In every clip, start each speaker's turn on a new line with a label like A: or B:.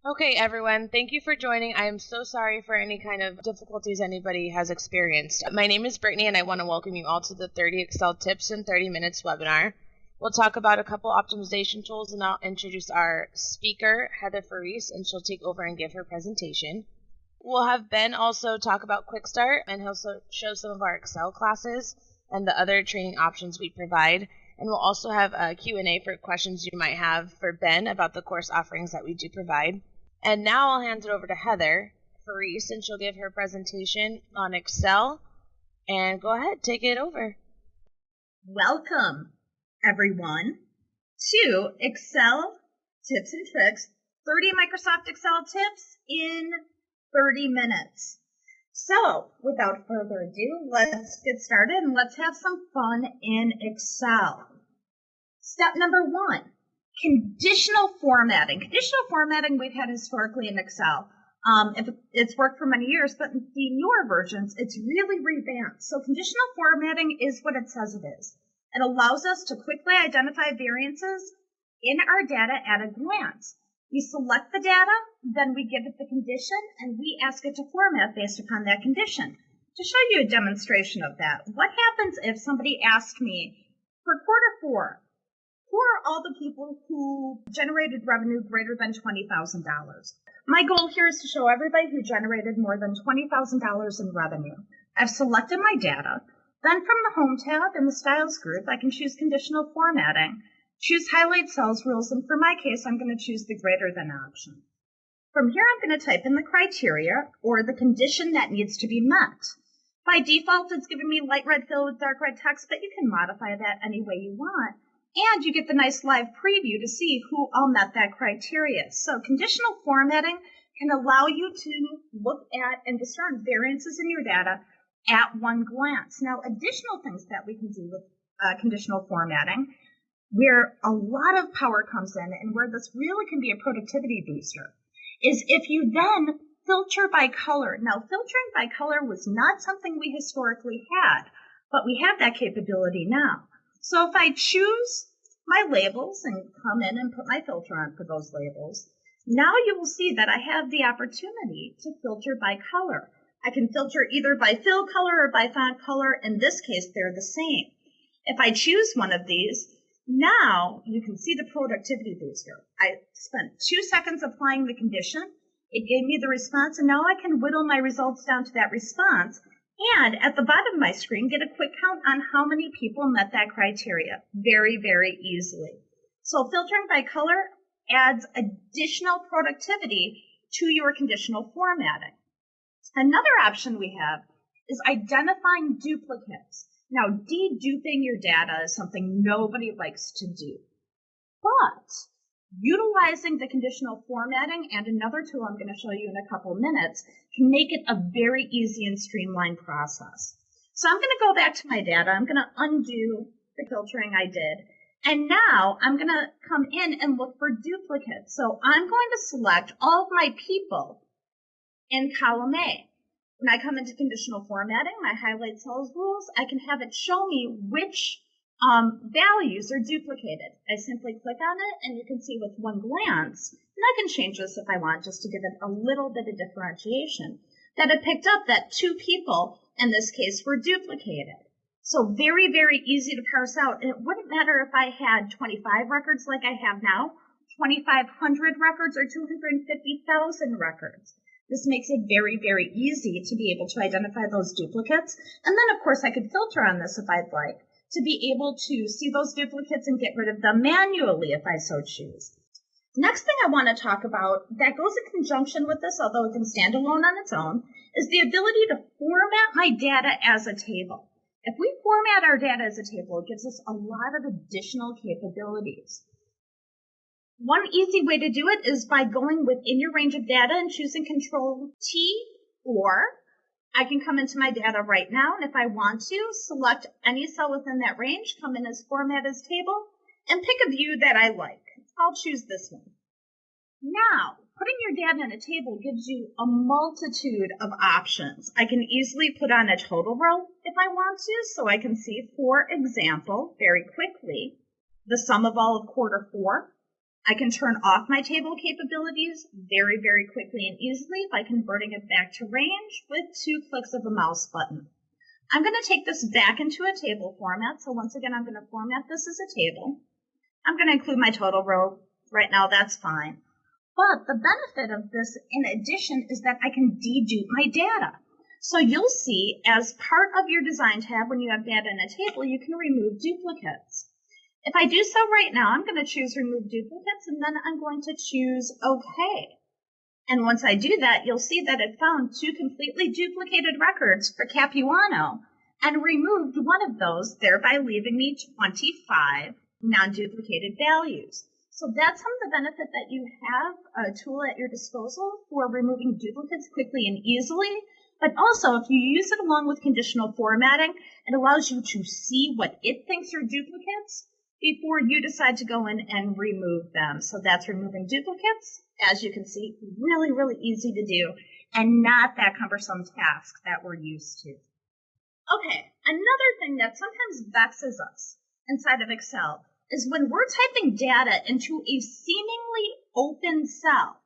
A: Okay, everyone, thank you for joining. I am so sorry for any kind of difficulties anybody has experienced. My name is Brittany, and I want to welcome you all to the 30 Excel Tips in 30 Minutes webinar. We'll talk about a couple optimization tools, and I'll introduce our speaker, Heather Faris, and she'll take over and give her presentation. We'll have Ben also talk about QuickStart, and he'll show some of our Excel classes and the other training options we provide. And we'll also have a Q&A for questions you might have for Ben about the course offerings that we do provide. And now I'll hand it over to Heather Faris, and she'll give her presentation on Excel. And go ahead, take it over.
B: Welcome, everyone, to Excel Tips and Tricks, 30 Microsoft Excel tips in 30 minutes. So, without further ado, let's get started and let's have some fun in Excel. Step number 1. Conditional formatting. Conditional formatting we've had historically in Excel. It's worked for many years, but in the newer versions, it's really revamped. So conditional formatting is what it says it is. It allows us to quickly identify variances in our data at a glance. We select the data, then we give it the condition, and we ask it to format based upon that condition. To show you a demonstration of that, what happens if somebody asked me, for quarter 4, who are all the people who generated revenue greater than $20,000? My goal here is to show everybody who generated more than $20,000 in revenue. I've selected my data. Then from the Home tab in the Styles group, I can choose Conditional Formatting, choose Highlight Cells Rules, and for my case, I'm going to choose the greater than option. From here, I'm going to type in the criteria or the condition that needs to be met. By default, it's giving me light red fill with dark red text, but you can modify that any way you want. And you get the nice live preview to see who all met that criteria. So conditional formatting can allow you to look at and discern variances in your data at one glance. Now, additional things that we can do with conditional formatting, where a lot of power comes in and where this really can be a productivity booster, is if you then filter by color. Now, filtering by color was not something we historically had, but we have that capability now. So if I choose my labels and come in and put my filter on for those labels, now you will see that I have the opportunity to filter by color. I can filter either by fill color or by font color. In this case, they're the same. If I choose one of these, now you can see the productivity booster. I spent 2 seconds applying the condition. It gave me the response, and now I can whittle my results down to that response. And at the bottom of my screen, get a quick count on how many people met that criteria very, very easily. So filtering by color adds additional productivity to your conditional formatting. Another option we have is identifying duplicates. Now, deduping your data is something nobody likes to do. But utilizing the conditional formatting and another tool I'm going to show you in a couple minutes can make it a very easy and streamlined process. So I'm going to go back to my data. I'm going to undo the filtering I did. And now I'm going to come in and look for duplicates. So I'm going to select all of my people in column A. When I come into conditional formatting, my highlight cells rules, I can have it show me which values are duplicated. I simply click on it, and you can see with one glance, and I can change this if I want, just to give it a little bit of differentiation, that it picked up that 2 people, in this case, were duplicated. So very, very easy to parse out. And it wouldn't matter if I had 25 records like I have now, 2,500 records, or 250,000 records. This makes it very, very easy to be able to identify those duplicates. And then, of course, I could filter on this if I'd like, to be able to see those duplicates and get rid of them manually if I so choose. Next thing I want to talk about that goes in conjunction with this, although it can stand alone on its own, is the ability to format my data as a table. If we format our data as a table, it gives us a lot of additional capabilities. One easy way to do it is by going within your range of data and choosing Control T, or I can come into my data right now, and if I want to, select any cell within that range, come in as Format as Table, and pick a view that I like. I'll choose this one. Now, putting your data in a table gives you a multitude of options. I can easily put on a total row if I want to, so I can see, for example, very quickly, the sum of all of quarter 4. I can turn off my table capabilities very, very quickly and easily by converting it back to range with 2 clicks of a mouse button. I'm going to take this back into a table format. So once again, I'm going to format this as a table. I'm going to include my total row. Right now, that's fine. But the benefit of this, in addition, is that I can dedupe my data. So you'll see, as part of your design tab, when you have data in a table, you can remove duplicates. If I do so right now, I'm going to choose Remove Duplicates, and then I'm going to choose OK. And once I do that, you'll see that it found 2 completely duplicated records for Capuano and removed one of those, thereby leaving me 25 non-duplicated values. So that's some of the benefit that you have a tool at your disposal for removing duplicates quickly and easily. But also, if you use it along with conditional formatting, it allows you to see what it thinks are duplicates before you decide to go in and remove them. So that's removing duplicates. As you can see, really, really easy to do and not that cumbersome task that we're used to. Okay, another thing that sometimes vexes us inside of Excel is when we're typing data into a seemingly open cell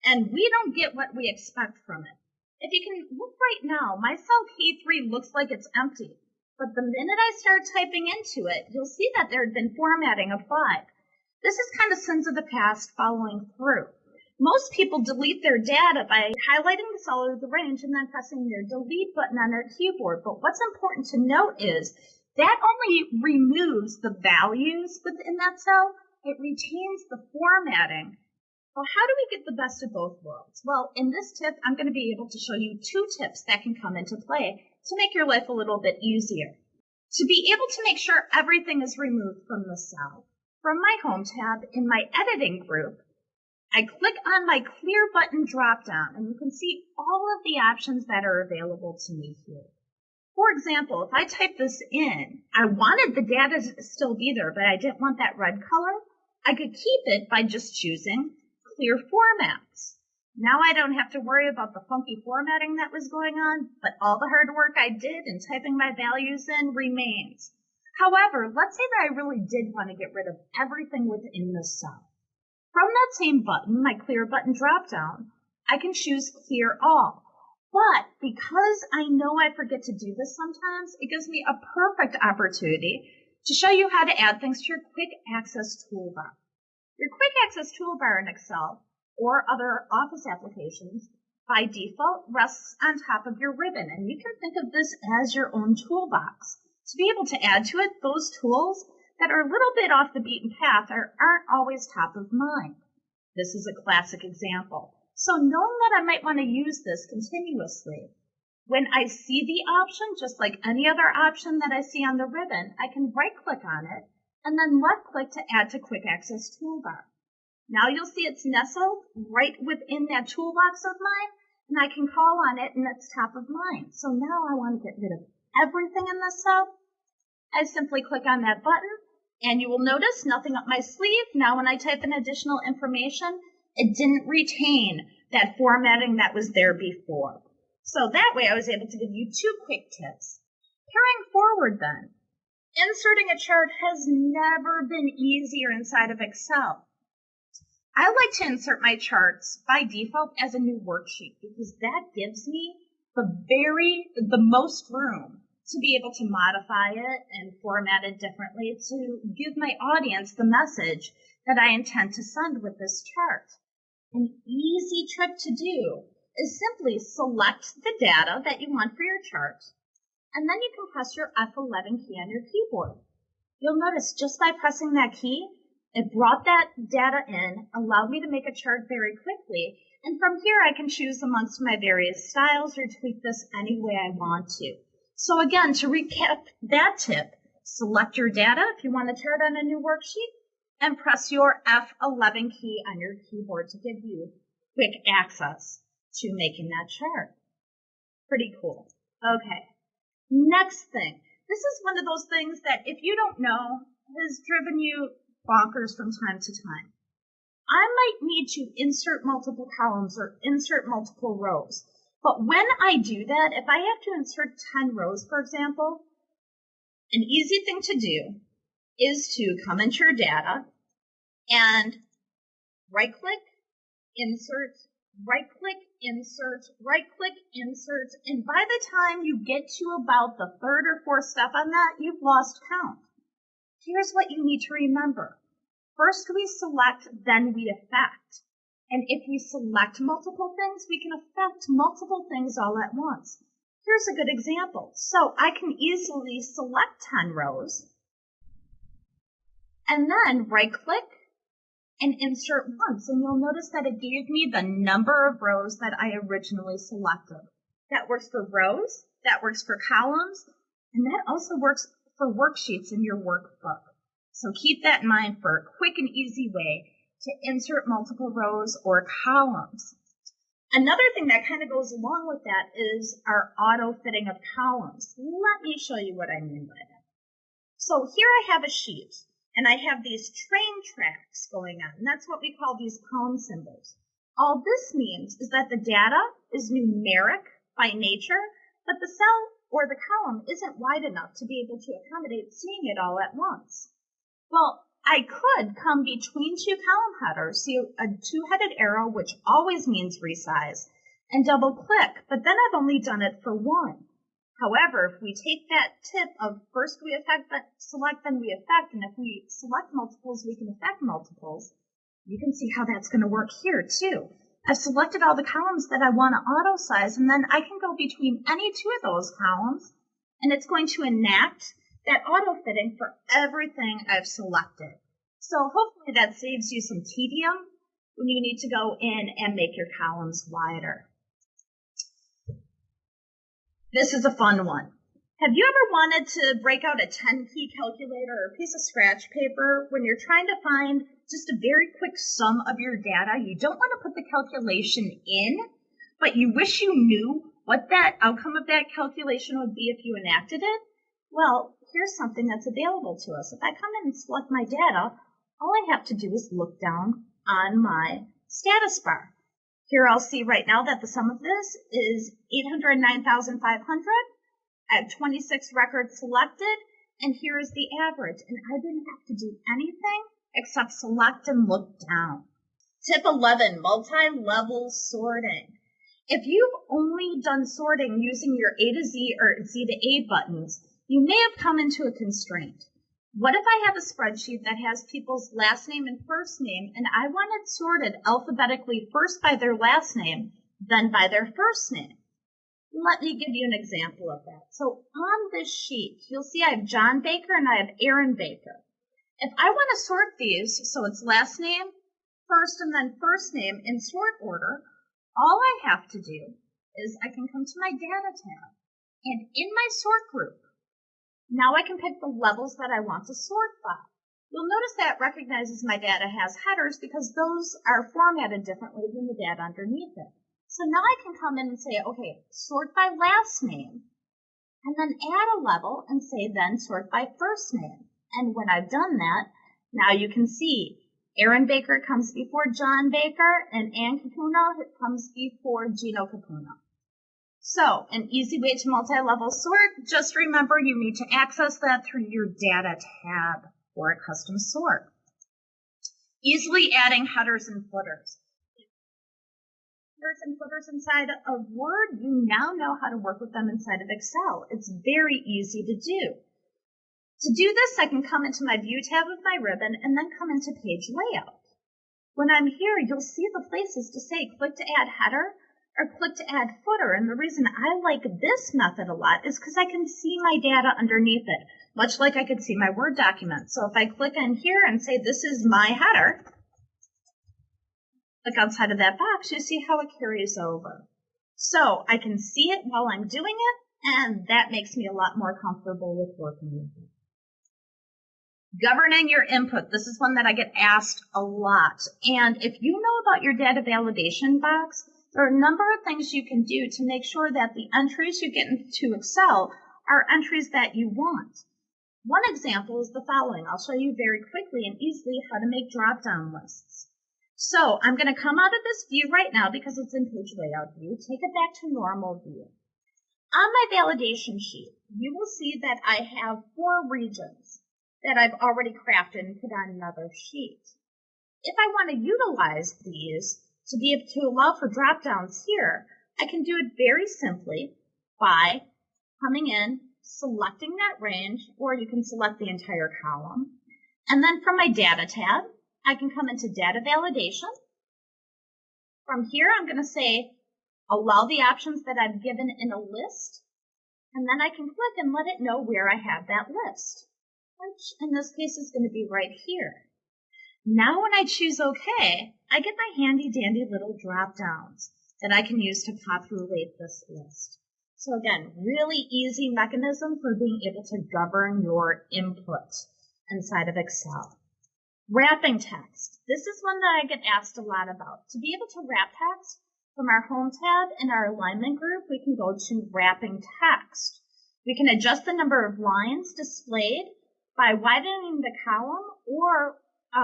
B: and we don't get what we expect from it. If you can look right now, my cell K3 looks like it's empty. But the minute I start typing into it, you'll see that there had been formatting applied. This is kind of sins of the past following through. Most people delete their data by highlighting the cell or the range and then pressing their delete button on their keyboard. But what's important to note is that only removes the values within that cell. It retains the formatting. Well, how do we get the best of both worlds? Well, in this tip, I'm going to be able to show you 2 tips that can come into play to make your life a little bit easier. To be able to make sure everything is removed from the cell, from my Home tab in my Editing group, I click on my Clear button dropdown, and you can see all of the options that are available to me here. For example, if I type this in, I wanted the data to still be there, but I didn't want that red color. I could keep it by just choosing Clear Formats. Now I don't have to worry about the funky formatting that was going on, but all the hard work I did in typing my values in remains. However, let's say that I really did want to get rid of everything within the cell. From that same button, my Clear button dropdown, I can choose Clear All. But because I know I forget to do this sometimes, it gives me a perfect opportunity to show you how to add things to your Quick Access toolbar. Your Quick Access toolbar in Excel or other Office applications by default rests on top of your ribbon, and you can think of this as your own toolbox. To be able to add to it, those tools that are a little bit off the beaten path aren't always top of mind. This is a classic example. So knowing that I might want to use this continuously, when I see the option, just like any other option that I see on the ribbon, I can right-click on it and then left-click to add to Quick Access Toolbar. Now you'll see it's nestled right within that toolbox of mine, and I can call on it and it's top of mind. So now I want to get rid of everything in this cell. I simply click on that button, and you will notice nothing up my sleeve. Now when I type in additional information, it didn't retain that formatting that was there before. So that way I was able to give you 2 quick tips. Carrying forward then, inserting a chart has never been easier inside of Excel. I like to insert my charts by default as a new worksheet because that gives me the most room to be able to modify it and format it differently to give my audience the message that I intend to send with this chart. An easy trick to do is simply select the data that you want for your chart, and then you can press your F11 key on your keyboard. You'll notice just by pressing that key, it brought that data in, allowed me to make a chart very quickly, and from here I can choose amongst my various styles or tweak this any way I want to. So again, to recap that tip, select your data if you want to chart on a new worksheet, and press your F11 key on your keyboard to give you quick access to making that chart. Pretty cool. Okay, next thing. This is one of those things that if you don't know has driven you bonkers from time to time. I might need to insert multiple columns or insert multiple rows. But when I do that, if I have to insert 10 rows, for example, an easy thing to do is to come into your data and right-click, insert, right-click, insert, right-click, insert, and by the time you get to about the third or fourth step on that, you've lost count. Here's what you need to remember. First we select, then we affect. And if we select multiple things, we can affect multiple things all at once. Here's a good example. So I can easily select 10 rows, and then right-click and insert once. And you'll notice that it gave me the number of rows that I originally selected. That works for rows, that works for columns, and that also works for worksheets in your workbook. So keep that in mind for a quick and easy way to insert multiple rows or columns. Another thing that kind of goes along with that is our auto-fitting of columns. Let me show you what I mean by that. So here I have a sheet, and I have these train tracks going on, and that's what we call these column symbols. All this means is that the data is numeric by nature, but the cell or the column isn't wide enough to be able to accommodate seeing it all at once. Well, I could come between two column headers, see a two-headed arrow, which always means resize, and double-click, but then I've only done it for one. However, if we take that tip of first we select, then we affect, and if we select multiples, we can affect multiples, you can see how that's going to work here, too. I've selected all the columns that I want to auto-size, and then I can go between any two of those columns, and it's going to enact that auto-fitting for everything I've selected. So hopefully that saves you some tedium when you need to go in and make your columns wider. This is a fun one. Have you ever wanted to break out a 10-key calculator or a piece of scratch paper when you're trying to find just a very quick sum of your data? You don't want to put the calculation in, but you wish you knew what that outcome of that calculation would be if you enacted it? Well, here's something that's available to us. If I come in and select my data, all I have to do is look down on my status bar. Here I'll see right now that the sum of this is 809,500. I have 26 records selected, and here is the average. And I didn't have to do anything except select and look down. Tip 11, multi-level sorting. If you've only done sorting using your A to Z or Z to A buttons, you may have come into a constraint. What if I have a spreadsheet that has people's last name and first name, and I want it sorted alphabetically first by their last name, then by their first name? Let me give you an example of that. So on this sheet, you'll see I have John Baker and I have Aaron Baker. If I want to sort these, so it's last name, first, and then first name in sort order, all I have to do is I can come to my data tab, and in my sort group, now I can pick the levels that I want to sort by. You'll notice that it recognizes my data has headers because those are formatted differently than the data underneath it. So now I can come in and say, okay, sort by last name, and then add a level and say then sort by first name. And when I've done that, now you can see Aaron Baker comes before John Baker, and Ann Capuno comes before Gino Capuno. So, an easy way to multi-level sort, just remember you need to access that through your Data tab for a custom sort. Easily adding headers and footers. Headers and footers inside of Word, you now know how to work with them inside of Excel. It's very easy to do. To do this, I can come into my View tab with my ribbon and then come into Page Layout. When I'm here, you'll see the places to say click to add header or click to add footer, and the reason I like this method a lot is because I can see my data underneath it, much like I could see my Word document. So if I click on here and say this is my header, click outside of that box, you see how it carries over. So I can see it while I'm doing it, and that makes me a lot more comfortable with working with it. Governing your input. This is one that I get asked a lot. And if you know about your data validation box, there are a number of things you can do to make sure that the entries you get into Excel are entries that you want. One example is the following. I'll show you very quickly and easily how to make drop-down lists. So I'm going to come out of this view right now because it's in Page Layout view, take it back to normal view. On my validation sheet, you will see that I have 4 regions that I've already crafted and put on another sheet. If I want to utilize these to be able to allow for drop downs here, I can do it very simply by coming in, selecting that range, or you can select the entire column. And then from my data tab, I can come into data validation. From here, I'm going to say, allow the options that I've given in a list. And then I can click and let it know where I have that list, which in this case is going to be right here. Now when I choose OK, I get my handy dandy little drop downs that I can use to populate this list. So again, really easy mechanism for being able to govern your input inside of Excel. Wrapping text. This is one that I get asked a lot about. To be able to wrap text, from our Home tab in our alignment group, we can go to Wrapping Text. We can adjust the number of lines displayed by widening the column or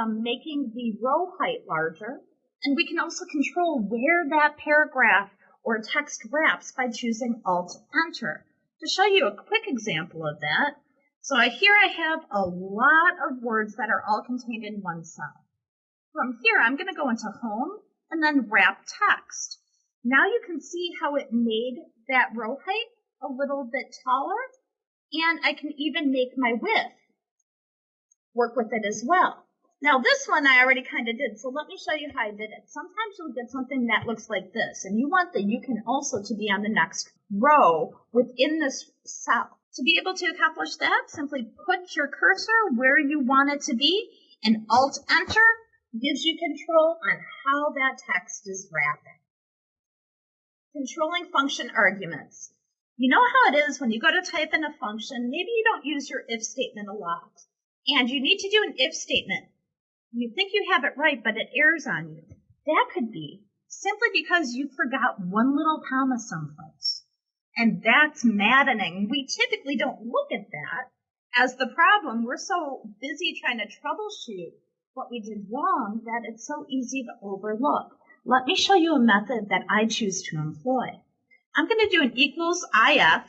B: making the row height larger. And we can also control where that paragraph or text wraps by choosing Alt-Enter. To show you a quick example of that, so here I have a lot of words that are all contained in one cell. From here, I'm going to go into Home and then Wrap Text. Now you can see how it made that row height a little bit taller, and I can even make my width work with it as well. Now this one I already kind of did, so let me show you how I did it. Sometimes you'll get something that looks like this, and you want that you can also to be on the next row within this cell. To be able to accomplish that, simply put your cursor where you want it to be, and Alt-Enter gives you control on how that text is wrapping. Controlling function arguments. You know how it is when you go to type in a function, maybe you don't use your if statement a lot, and you need to do an if statement. You think you have it right, but it errors on you. That could be simply because you forgot one little comma someplace. And that's maddening. We typically don't look at that as the problem. We're so busy trying to troubleshoot what we did wrong that it's so easy to overlook. Let me show you a method that I choose to employ. I'm going to do an equals IF,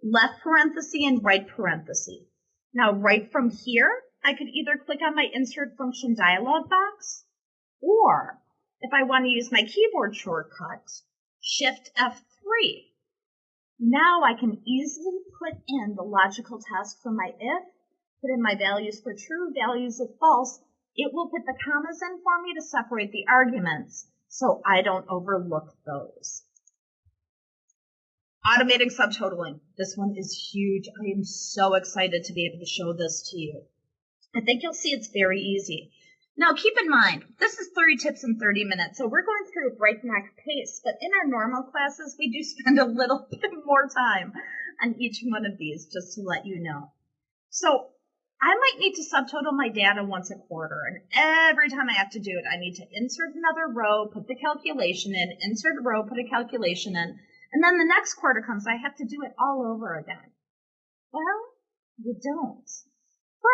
B: left parenthesis and right parenthesis. Now, right from here, I could either click on my insert function dialog box, or if I want to use my keyboard shortcut, Shift F3. Now I can easily put in the logical test for my if, put in my values for true, values of false. It will put the commas in for me to separate the arguments so I don't overlook those. Automating subtotaling. This one is huge. I am so excited to be able to show this to you. I think you'll see it's very easy. Now keep in mind, this is 30 tips in 30 minutes, so we're going through a breakneck pace, but in our normal classes, we do spend a little bit more time on each one of these, just to let you know. So I might need to subtotal my data once a quarter, and every time I have to do it, I need to insert another row, put the calculation in, insert a row, put a calculation in, and then the next quarter comes, I have to do it all over again. Well, you don't.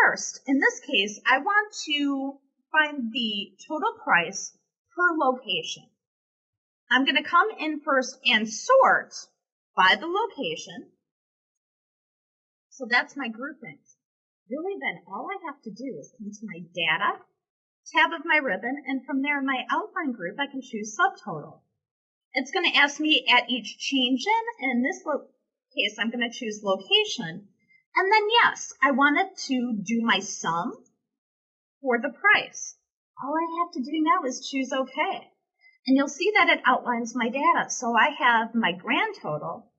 B: First, in this case, I want to find the total price per location. I'm going to come in first and sort by the location. So that's my groupings. Really then, all I have to do is come to my data tab of my ribbon, and from there in my outline group, I can choose subtotal. It's going to ask me at each change in this case, I'm going to choose location. And then yes, I wanted to do my sum for the price. All I have to do now is choose OK. And you'll see that it outlines my data. So I have my grand total.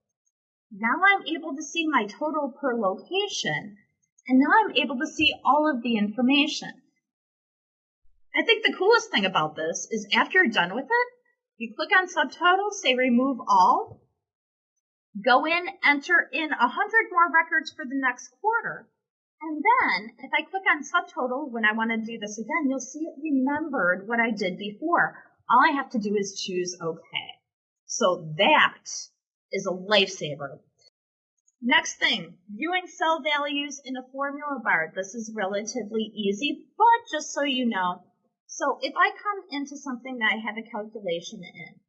B: Now I'm able to see my total per location. And now I'm able to see all of the information. I think the coolest thing about this is after you're done with it, you click on subtotal, say remove all, go in, enter in 100 more records for the next quarter. And then if I click on subtotal, when I want to do this again, you'll see it remembered what I did before. All I have to do is choose OK. So that is a lifesaver. Next thing, viewing cell values in a formula bar. This is relatively easy, but just so you know, so if I come into something that I have a calculation in,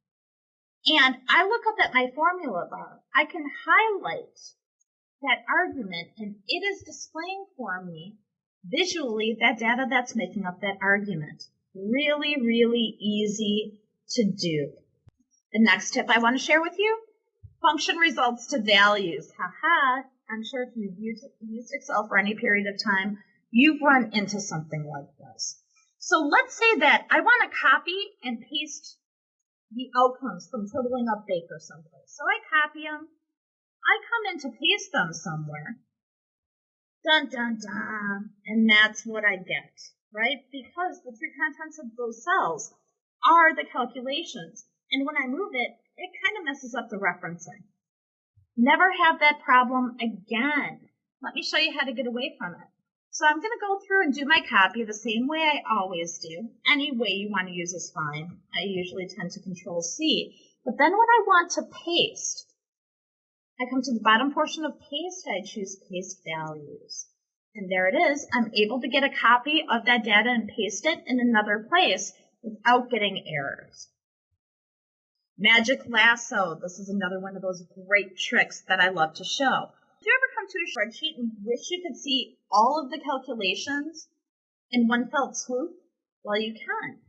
B: and I look up at my formula bar, I can highlight that argument, and it is displaying for me visually that data that's making up that argument. Really, really easy to do. The next tip I want to share with you, function results to values. Haha, I'm sure if you've used Excel for any period of time, you've run into something like this. So let's say that I want to copy and paste the outcomes from totaling update or someplace. So I copy them, I come in to paste them somewhere, dun dun dun, and that's what I get, right? Because the true contents of those cells are the calculations, and when I move it, it kind of messes up the referencing. Never have that problem again. Let me show you how to get away from it. So I'm going to go through and do my copy the same way I always do. Any way you want to use is fine. I usually tend to Control C. But then when I want to paste, I come to the bottom portion of paste, I choose paste values. And there it is. I'm able to get a copy of that data and paste it in another place without getting errors. Magic Lasso. This is another one of those great tricks that I love to show. Do you ever come to a spreadsheet and wish you could see all of the calculations in one fell swoop? Well, you can.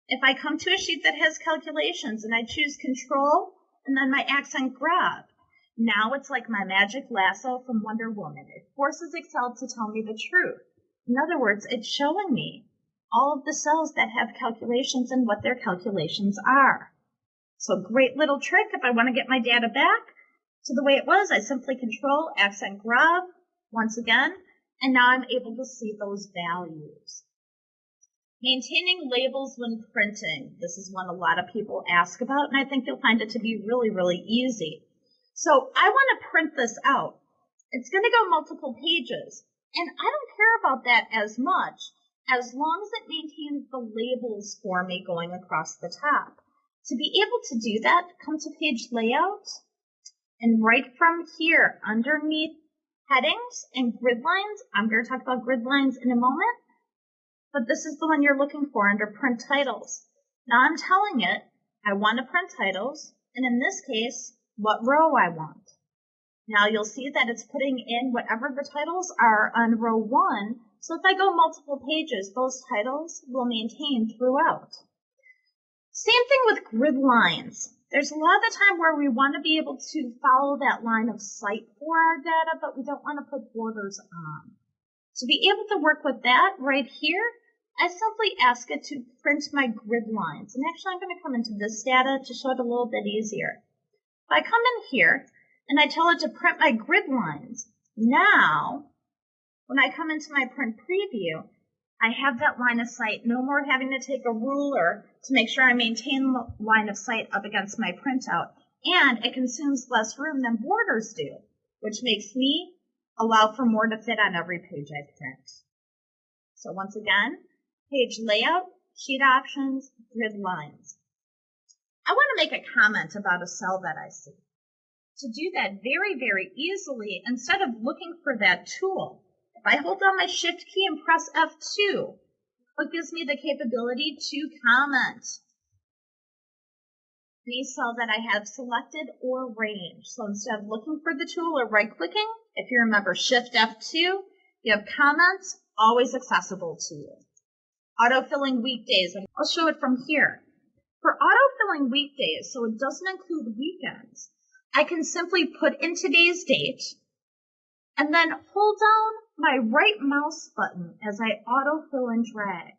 B: If I come to a sheet that has calculations and I choose Control and then my accent grab, now it's like my magic lasso from Wonder Woman. It forces Excel to tell me the truth. In other words, it's showing me all of the cells that have calculations and what their calculations are. So great little trick. If I want to get my data back to the way it was, I simply Control, accent grab once again, and now I'm able to see those values. Maintaining labels when printing. This is one a lot of people ask about, and I think you'll find it to be really, really easy. So I want to print this out. It's going to go multiple pages, and I don't care about that as much as long as it maintains the labels for me going across the top. To be able to do that, come to page layout, and right from here, underneath headings and grid lines, I'm going to talk about grid lines in a moment, but this is the one you're looking for under print titles. Now I'm telling it, I want to print titles, and in this case, what row I want. Now you'll see that it's putting in whatever the titles are on row 1, so if I go multiple pages, those titles will maintain throughout. Same thing with grid lines. There's a lot of the time where we want to be able to follow that line of sight for our data, but we don't want to put borders on. To be able to work with that right here, I simply ask it to print my grid lines. And actually, I'm going to come into this data to show it a little bit easier. If I come in here and I tell it to print my grid lines, now, when I come into my print preview, I have that line of sight, no more having to take a ruler to make sure I maintain the line of sight up against my printout. And it consumes less room than borders do, which makes me allow for more to fit on every page I print. So once again, page layout, sheet options, grid lines. I want to make a comment about a cell that I see. To do that very, very easily, instead of looking for that tool, if I hold down my Shift key and press F2, it gives me the capability to comment any cell that I have selected or range. So instead of looking for the tool or right-clicking, if you remember Shift F2, you have comments always accessible to you. Autofilling weekdays, and I'll show it from here. For autofilling weekdays, so it doesn't include weekends, I can simply put in today's date and then hold down my right mouse button as I autofill and drag.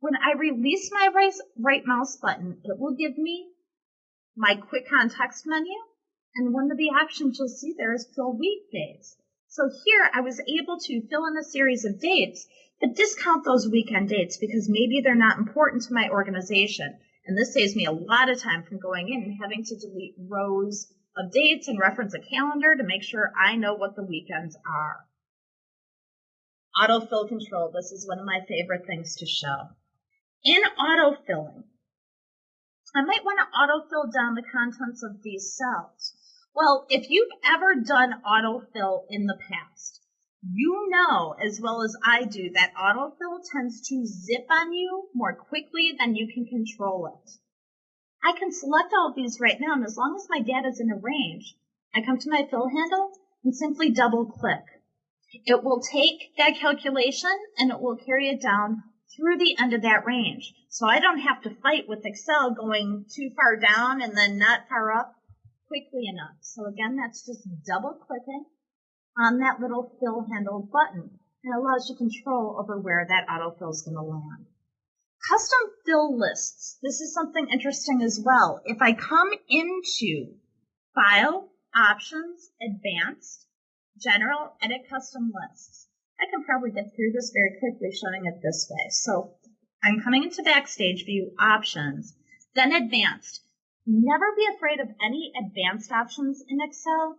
B: When I release my right mouse button, it will give me my quick context menu, and one of the options you'll see there is fill weekdays. So here I was able to fill in a series of dates, but discount those weekend dates because maybe they're not important to my organization. And this saves me a lot of time from going in and having to delete rows of dates and reference a calendar to make sure I know what the weekends are. Autofill control. This is one of my favorite things to show. In autofilling, I might want to autofill down the contents of these cells. Well, if you've ever done autofill in the past, you know as well as I do that autofill tends to zip on you more quickly than you can control it. I can select all of these right now, and as long as my data is in a range, I come to my fill handle and simply double click. It will take that calculation and it will carry it down through the end of that range. So I don't have to fight with Excel going too far down and then not far up quickly enough. So again, that's just double clicking on that little fill handle button, and it allows you control over where that autofill is going to land. Custom fill lists. This is something interesting as well. If I come into File, Options, Advanced, General, Edit Custom Lists, I can probably get through this very quickly showing it this way. So I'm coming into Backstage View, Options, then Advanced. Never be afraid of any advanced options in Excel.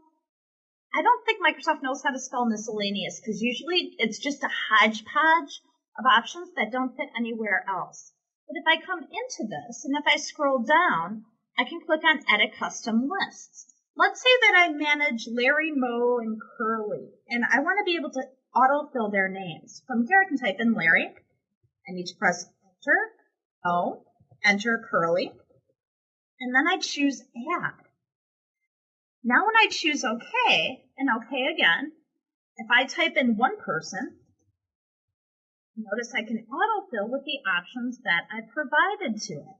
B: I don't think Microsoft knows how to spell miscellaneous because usually it's just a hodgepodge of options that don't fit anywhere else. But if I come into this and if I scroll down, I can click on Edit Custom Lists. Let's say that I manage Larry, Mo, and Curly, and I want to be able to autofill their names. From here I can type in Larry. I need to press Enter, Mo, Enter Curly, and then I choose Add. Now when I choose OK, and OK again, if I type in one person, notice I can autofill with the options that I provided to it.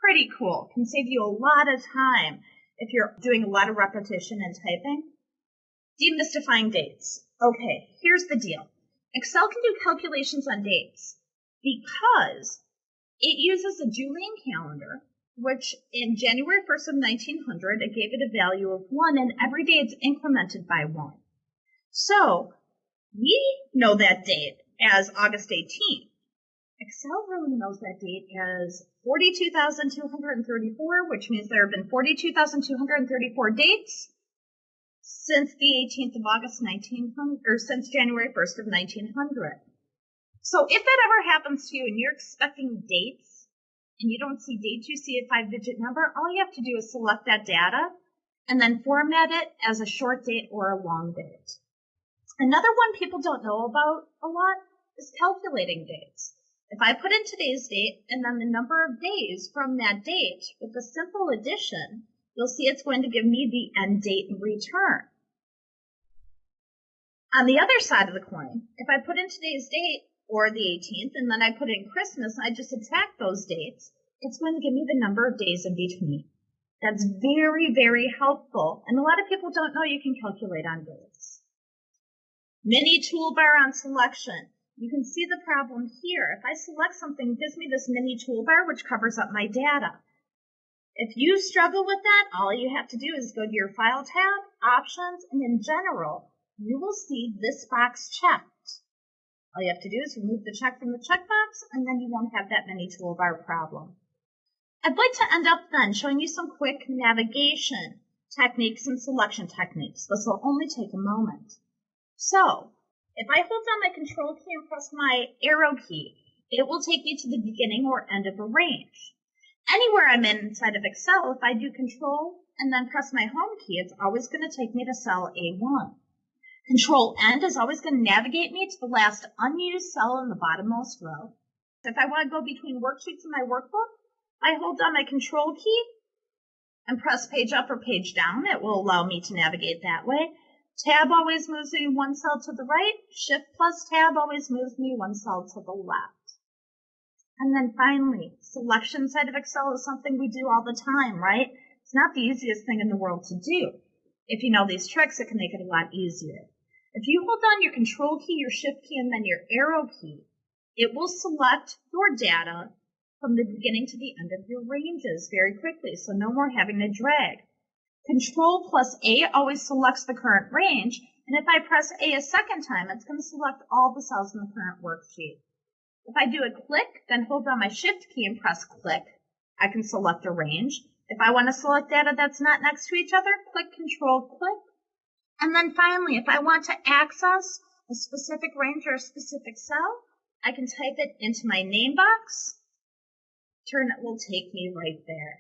B: Pretty cool. Can save you a lot of time if you're doing a lot of repetition and typing. Demystifying dates. Okay, here's the deal. Excel can do calculations on dates because it uses a Julian calendar, which in January 1st of 1900, it gave it a value of 1, and every day it's incremented by 1. So we know that date as August 18th. Excel really knows that date as 42,234, which means there have been 42,234 dates since the 18th of August 1900, or since January 1st of 1900. So if that ever happens to you and you're expecting dates and you don't see dates, you see a 5-digit number, all you have to do is select that data and then format it as a short date or a long date. Another one people don't know about a lot is calculating dates. If I put in today's date and then the number of days from that date with a simple addition, you'll see it's going to give me the end date and return. On the other side of the coin, if I put in today's date or the 18th and then I put in Christmas and I just subtract those dates, it's going to give me the number of days in between. That's very, very helpful, and a lot of people don't know you can calculate on dates. MiniToolbar on selection. You can see the problem here. If I select something, it gives me this MiniToolbar, which covers up my data. If you struggle with that, all you have to do is go to your File tab, Options, and in General, you will see this box checked. All you have to do is remove the check from the checkbox, and then you won't have that MiniToolbar problem. I'd like to end up then showing you some quick navigation techniques and selection techniques. This will only take a moment. So, if I hold down my Control key and press my arrow key, it will take me to the beginning or end of a range. Anywhere I'm inside of Excel, if I do Control and then press my Home key, it's always going to take me to cell A1. Control End is always going to navigate me to the last unused cell in the bottommost row. If I want to go between worksheets in my workbook, I hold down my Control key and press Page Up or Page Down. It will allow me to navigate that way. Tab always moves me one cell to the right. Shift plus Tab always moves me one cell to the left. And then finally, selection side of Excel is something we do all the time, right? It's not the easiest thing in the world to do. If you know these tricks, it can make it a lot easier. If you hold down your Control key, your Shift key, and then your arrow key, it will select your data from the beginning to the end of your ranges very quickly, so no more having to drag. Control plus A always selects the current range, and if I press A a second time, it's going to select all the cells in the current worksheet. If I do a click, then hold down my Shift key and press click, I can select a range. If I want to select data that's not next to each other, click Control, click. And then finally, if I want to access a specific range or a specific cell, I can type it into my name box. It will take me right there.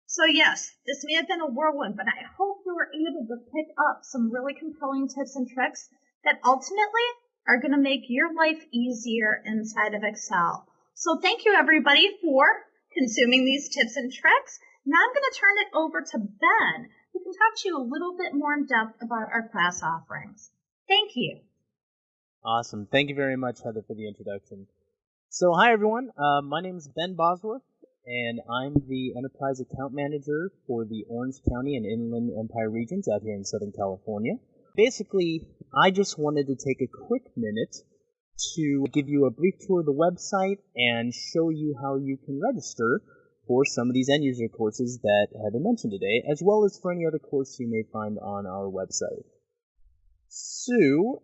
B: So yes, this may have been a whirlwind, but I hope you were able to pick up some really compelling tips and tricks that ultimately are going to make your life easier inside of Excel. So thank you everybody for consuming these tips and tricks. Now I'm going to turn it over to Ben, who can talk to you a little bit more in depth about our class offerings. Thank you.
C: Awesome. Thank you very much, Heather, for the introduction. So hi everyone, my name is Ben Bosworth, and I'm the Enterprise Account Manager for the Orange County and Inland Empire regions out here in Southern California. Basically, I just wanted to take a quick minute to give you a brief tour of the website and show you how you can register for some of these end-user courses that have been mentioned today, as well as for any other course you may find on our website. So,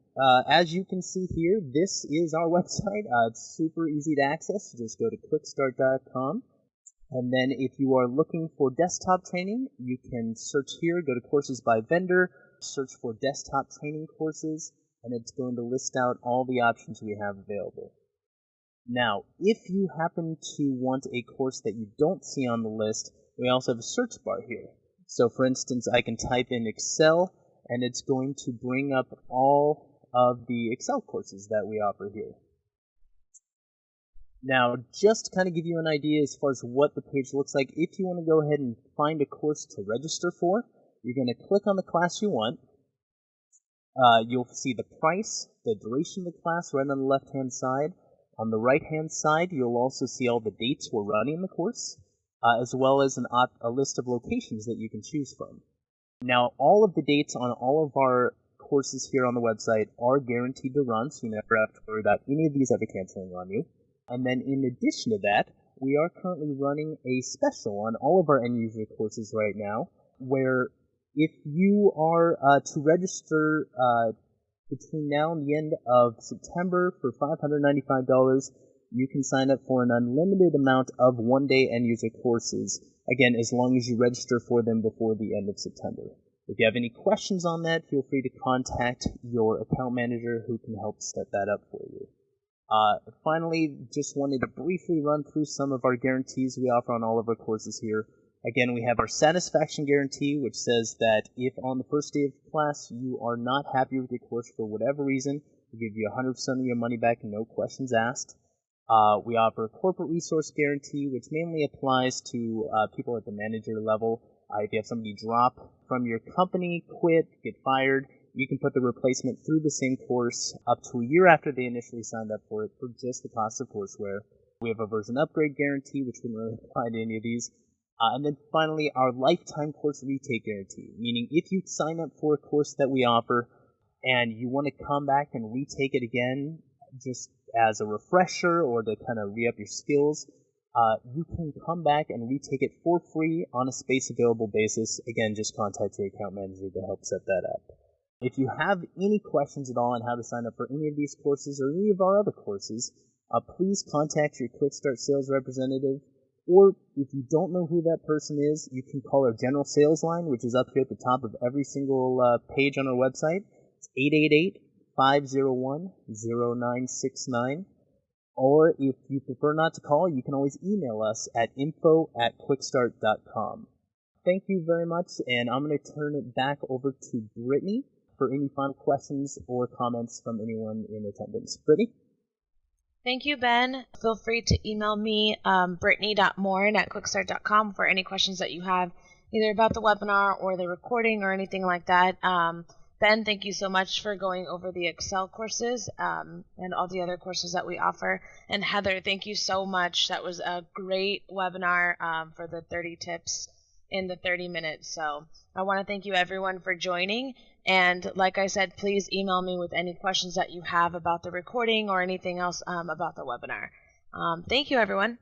C: as you can see here, this is our website. It's super easy to access. Just go to QuickStart.com. And then if you are looking for desktop training, you can search here, go to courses by vendor, search for desktop training courses, and it's going to list out all the options we have available. Now, if you happen to want a course that you don't see on the list, we also have a search bar here. So, for instance, I can type in Excel, and it's going to bring up all of the Excel courses that we offer here. Now, just to kind of give you an idea as far as what the page looks like, if you want to go ahead and find a course to register for, you're going to click on the class you want. You'll see the price, the duration of the class right on the left-hand side. On the right-hand side, you'll also see all the dates we're running the course, as well as a list of locations that you can choose from. Now, all of the dates on all of our courses here on the website are guaranteed to run, so you never have to worry about any of these ever canceling on you. And then in addition to that, we are currently running a special on all of our end-user courses right now, where if you are to register between now and the end of September for $595, you can sign up for an unlimited amount of one-day end-user courses, again, as long as you register for them before the end of September. If you have any questions on that, feel free to contact your account manager who can help set that up for you. Finally, just wanted to briefly run through some of our guarantees we offer on all of our courses here. Again, we have our satisfaction guarantee, which says that if on the first day of class you are not happy with your course for whatever reason, we'll give you 100% of your money back and no questions asked. We offer a corporate resource guarantee, which mainly applies to people at the manager level. If you have somebody drop from your company, quit, get fired, you can put the replacement through the same course up to a year after they initially signed up for it for just the cost of courseware. We have a version upgrade guarantee, which wouldn't really apply to any of these. And then finally, our lifetime course retake guarantee, meaning if you sign up for a course that we offer and you want to come back and retake it again, just as a refresher or to kind of re-up your skills, you can come back and retake it for free on a space available basis. Again, just contact your account manager to help set that up. If you have any questions at all on how to sign up for any of these courses or any of our other courses, please contact your QuickStart sales representative. Or if you don't know who that person is, you can call our general sales line, which is up here at the top of every single page on our website. It's 888-501-0969. Or if you prefer not to call, you can always email us at info@quickstart.com. Thank you very much, and I'm going to turn it back over to Brittany for any final questions or comments from anyone in attendance. Brittany?
A: Thank you, Ben. Feel free to email me, brittany.morin@quickstart.com for any questions that you have, either about the webinar or the recording or anything like that. Ben, thank you so much for going over the Excel courses and all the other courses that we offer. And Heather, thank you so much. That was a great webinar for the 30 tips in the 30 minutes. So I want to thank you everyone for joining. And like I said, please email me with any questions that you have about the recording or anything else about the webinar. Thank you, everyone.